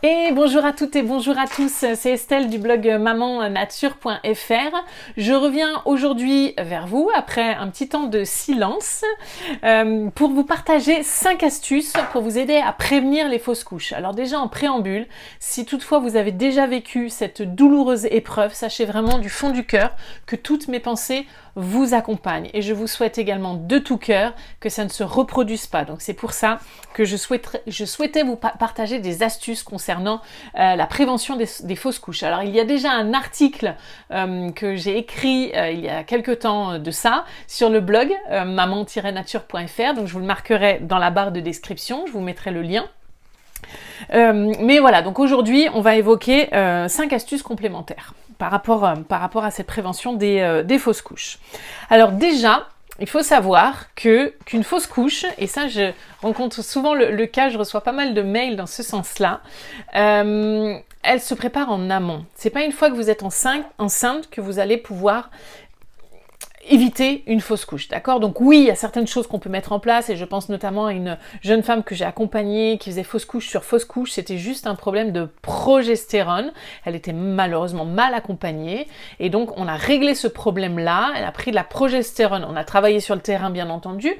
Et bonjour à toutes et bonjour à tous, c'est Estelle du blog mamannature.fr. Je reviens aujourd'hui vers vous après un petit temps de silence pour vous partager 5 astuces pour vous aider à prévenir les fausses couches. Alors déjà en préambule, si toutefois vous avez déjà vécu cette douloureuse épreuve, sachez vraiment du fond du cœur que toutes mes pensées vous accompagnent et je vous souhaite également de tout cœur que ça ne se reproduise pas. Donc c'est pour ça que je souhaitais vous partager des astuces concernant la prévention des fausses couches. Alors il y a déjà un article que j'ai écrit il y a quelques temps de ça sur le blog maman-nature.fr, donc je vous le marquerai dans la barre de description, je vous mettrai le lien. Mais voilà, donc aujourd'hui on va évoquer 5 astuces complémentaires par rapport à cette prévention des fausses couches. Alors déjà, il faut savoir qu'une fausse couche, et ça je rencontre souvent le cas, je reçois pas mal de mails dans ce sens-là, elle se prépare en amont. C'est pas une fois que vous êtes enceinte que vous allez pouvoir éviter une fausse couche, d'accord? Donc oui, il y a certaines choses qu'on peut mettre en place et je pense notamment à une jeune femme que j'ai accompagnée qui faisait fausse couche sur fausse couche, c'était juste un problème de progestérone, elle était malheureusement mal accompagnée et donc on a réglé ce problème-là, elle a pris de la progestérone, on a travaillé sur le terrain bien entendu,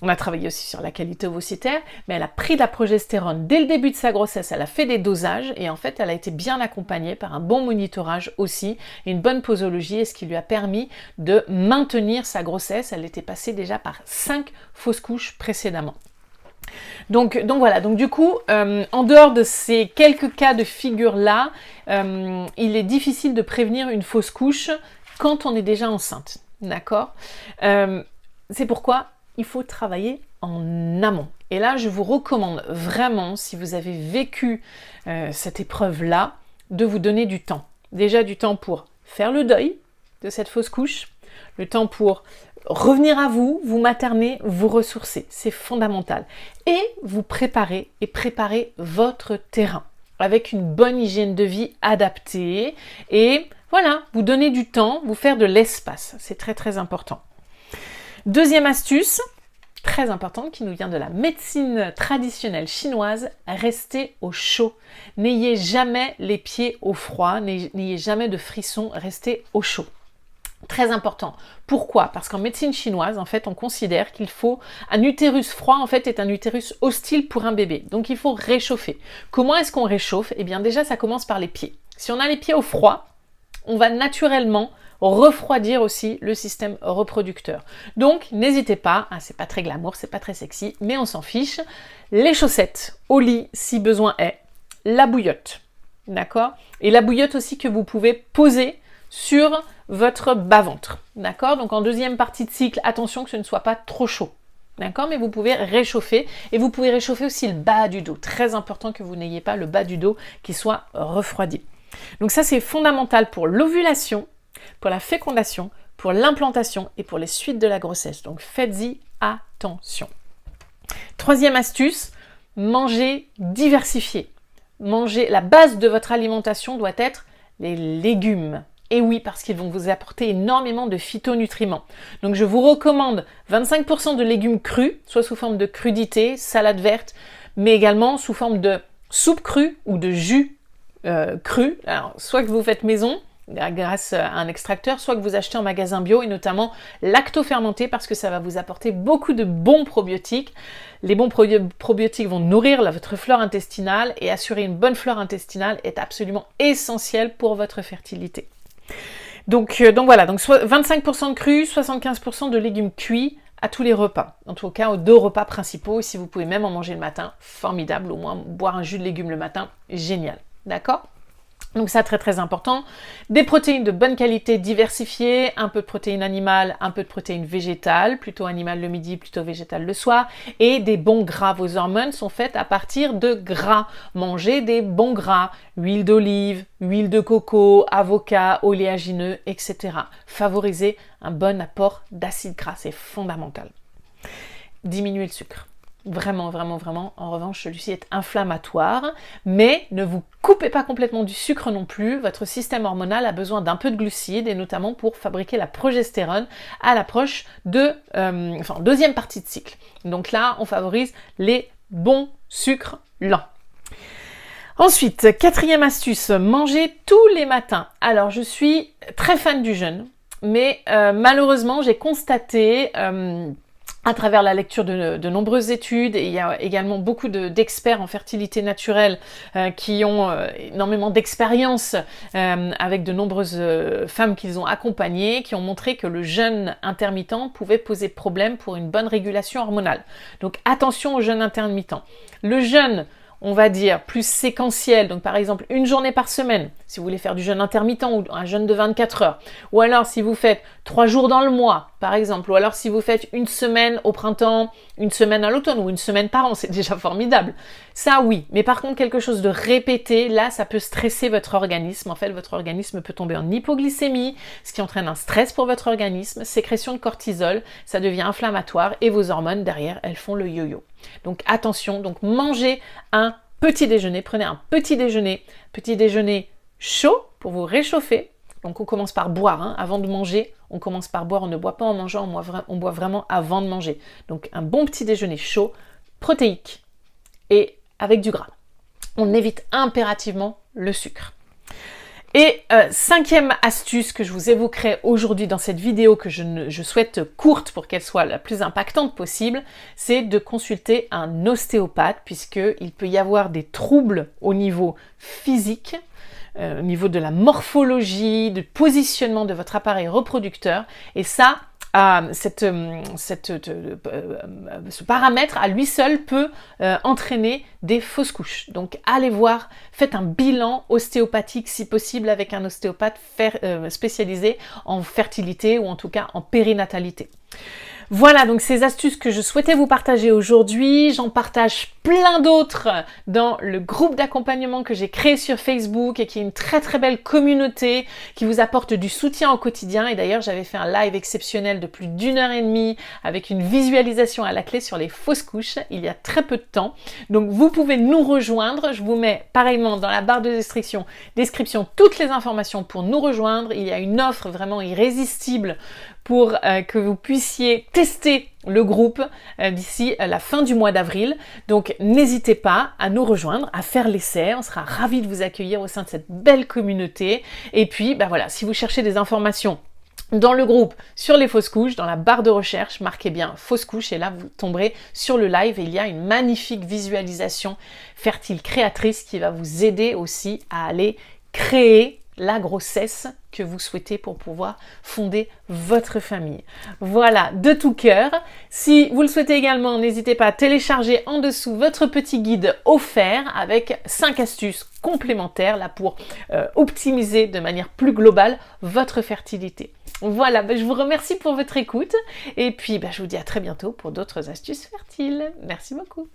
on a travaillé aussi sur la qualité ovocytaire, mais elle a pris de la progestérone dès le début de sa grossesse, elle a fait des dosages et en fait elle a été bien accompagnée par un bon monitorage aussi, et une bonne posologie, et ce qui lui a permis de maintenir sa grossesse. Elle était passée déjà par 5 fausses couches précédemment. Donc voilà, donc du coup, en dehors de ces quelques cas de figure-là, il est difficile de prévenir une fausse couche quand on est déjà enceinte, d'accord? C'est pourquoi il faut travailler en amont. Et là, je vous recommande vraiment, si vous avez vécu cette épreuve-là, de vous donner du temps. Déjà du temps pour faire le deuil de cette fausse couche, le temps pour revenir à vous, vous materner, vous ressourcer. C'est fondamental. Et vous préparer votre terrain avec une bonne hygiène de vie adaptée. Et voilà, vous donner du temps, vous faire de l'espace. C'est très très important. Deuxième astuce, très importante, qui nous vient de la médecine traditionnelle chinoise, restez au chaud. N'ayez jamais les pieds au froid, n'ayez jamais de frissons, restez au chaud. Très important. Pourquoi? Parce qu'en médecine chinoise, en fait, on considère qu'il faut... Un utérus froid, en fait, est un utérus hostile pour un bébé. Donc, il faut réchauffer. Comment est-ce qu'on réchauffe? Eh bien, déjà, ça commence par les pieds. Si on a les pieds au froid, on va naturellement refroidir aussi le système reproducteur. Donc, n'hésitez pas, hein, c'est pas très glamour, c'est pas très sexy, mais on s'en fiche. Les chaussettes au lit, si besoin est. La bouillotte, d'accord? Et la bouillotte aussi que vous pouvez poser sur votre bas-ventre, d'accord? Donc en deuxième partie de cycle, attention que ce ne soit pas trop chaud, d'accord? Mais vous pouvez réchauffer et vous pouvez réchauffer aussi le bas du dos. Très important que vous n'ayez pas le bas du dos qui soit refroidi. Donc ça, c'est fondamental pour l'ovulation, pour la fécondation, pour l'implantation et pour les suites de la grossesse. Donc faites-y attention. Troisième astuce, manger diversifié. La base de votre alimentation doit être les légumes. Et oui, parce qu'ils vont vous apporter énormément de phytonutriments. Donc je vous recommande 25% de légumes crus, soit sous forme de crudité, salade verte, mais également sous forme de soupe crue ou de jus cru. Alors, soit que vous faites maison, grâce à un extracteur, soit que vous achetez en magasin bio, et notamment lacto-fermenté, parce que ça va vous apporter beaucoup de bons probiotiques. Les bons probiotiques vont nourrir votre flore intestinale, et assurer une bonne flore intestinale est absolument essentiel pour votre fertilité. Donc voilà, donc 25% de crus, 75% de légumes cuits à tous les repas. En tout cas, aux 2 repas principaux. Et si vous pouvez même en manger le matin, formidable. Au moins, boire un jus de légumes le matin, génial. D'accord? Donc ça, très très important. Des protéines de bonne qualité diversifiées, un peu de protéines animales, un peu de protéines végétales, plutôt animales le midi, plutôt végétales le soir, et des bons gras. Vos hormones sont faites à partir de gras. Mangez des bons gras, huile d'olive, huile de coco, avocat, oléagineux, etc. Favorisez un bon apport d'acides gras, c'est fondamental. Diminuez le sucre. Vraiment, vraiment, vraiment. En revanche, celui-ci est inflammatoire, mais ne vous coupez pas complètement du sucre non plus. Votre système hormonal a besoin d'un peu de glucides, et notamment pour fabriquer la progestérone à l'approche de, deuxième partie de cycle. Donc là, on favorise les bons sucres lents. Ensuite, quatrième astuce, manger tous les matins. Alors, je suis très fan du jeûne, mais malheureusement, j'ai constaté à travers la lecture de nombreuses études, et il y a également beaucoup d'experts en fertilité naturelle qui ont énormément d'expérience avec de nombreuses femmes qu'ils ont accompagnées, qui ont montré que le jeûne intermittent pouvait poser problème pour une bonne régulation hormonale. Donc attention au jeûne intermittent. Le jeûne, on va dire, plus séquentiel, donc par exemple une journée par semaine, si vous voulez faire du jeûne intermittent ou un jeûne de 24 heures, ou alors si vous faites 3 jours dans le mois, par exemple, ou alors si vous faites une semaine au printemps, une semaine à l'automne, ou une semaine par an, c'est déjà formidable. Ça, oui, mais par contre, quelque chose de répété, là, ça peut stresser votre organisme. En fait, votre organisme peut tomber en hypoglycémie, ce qui entraîne un stress pour votre organisme, sécrétion de cortisol, ça devient inflammatoire, et vos hormones, derrière, elles font le yo-yo. Donc attention, donc mangez un petit déjeuner, prenez un petit déjeuner chaud pour vous réchauffer. Donc on commence par boire, hein. Avant de manger, on commence par boire, on ne boit pas en mangeant, on boit vraiment avant de manger. Donc un bon petit déjeuner chaud, protéique et avec du gras. On évite impérativement le sucre. Et cinquième astuce que je vous évoquerai aujourd'hui dans cette vidéo, que je souhaite courte pour qu'elle soit la plus impactante possible, c'est de consulter un ostéopathe, puisqu'il peut y avoir des troubles au niveau physique, au niveau de la morphologie, du positionnement de votre appareil reproducteur, et ça, ce paramètre à lui seul peut entraîner des fausses couches. Donc allez voir, faites un bilan ostéopathique si possible avec un ostéopathe spécialisé en fertilité ou en tout cas en périnatalité. Voilà donc ces astuces que je souhaitais vous partager aujourd'hui. J'en partage plein d'autres dans le groupe d'accompagnement que j'ai créé sur Facebook et qui est une très très belle communauté qui vous apporte du soutien au quotidien. Et d'ailleurs, j'avais fait un live exceptionnel de plus d'1h30 avec une visualisation à la clé sur les fausses couches il y a très peu de temps. Donc vous pouvez nous rejoindre. Je vous mets pareillement dans la barre de description toutes les informations pour nous rejoindre. Il y a une offre vraiment irrésistible pour que vous puissiez tester le groupe d'ici la fin du mois d'avril. Donc n'hésitez pas à nous rejoindre, à faire l'essai. On sera ravis de vous accueillir au sein de cette belle communauté. Et puis, voilà, si vous cherchez des informations dans le groupe sur les fausses couches, dans la barre de recherche, marquez bien fausses couches et là vous tomberez sur le live et il y a une magnifique visualisation fertile créatrice qui va vous aider aussi à aller créer la grossesse que vous souhaitez pour pouvoir fonder votre famille. Voilà, de tout cœur. Si vous le souhaitez également, n'hésitez pas à télécharger en dessous votre petit guide offert avec 5 astuces complémentaires là pour optimiser de manière plus globale votre fertilité. Voilà, je vous remercie pour votre écoute et puis je vous dis à très bientôt pour d'autres astuces fertiles. Merci beaucoup.